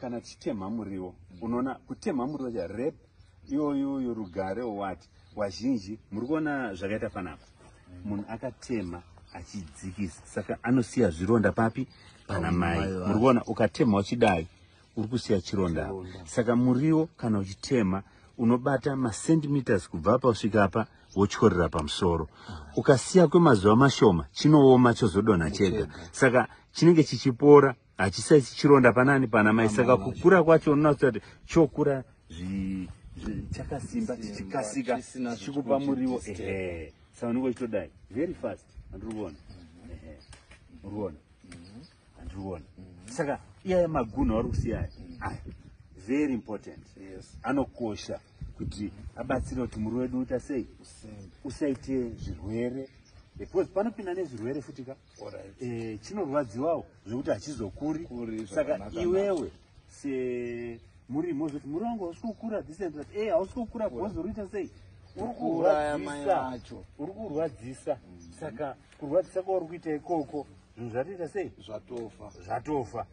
kana tichitema muriwo unoona kutema muriwo cha rep iyoyo rugare wati wazhinji muri kuona zvakaita panapa munhu akatema achidzikisa saka anosiya zvironda papi pana mai muri kuona ukatema uchidai uri kusiya chironda saka muriwo kana uchitema unobata masentimeters kubva apa kusvika apa wochorera pamusoro ukasiya kwemazuva mashoma chinooma chozodonha chega saka chinenge chichipora hachisaisi chironda panani pana mai saka kukura kwacho unoona kuti chokura chakasimba chichikasika chichikupa muriwo saka unenge uchitodai very fast handiri kuona uri kuona saka iyaya magunha vari kusiya aya very important anokosha kuti abatsire kuti muriwo wedu uita sei usaite zvirwere because panopinda nezvirwere futika chinorwadziwawo zvekuti hachizokuri saka iwewe semurimo zvoti muri wangu hausi kukura hausi kukura bhozi uruita sei uri kurwadzisa saka kurwadzisa kwauri kuita ikoko zvinhu zvatoita sei zvatofa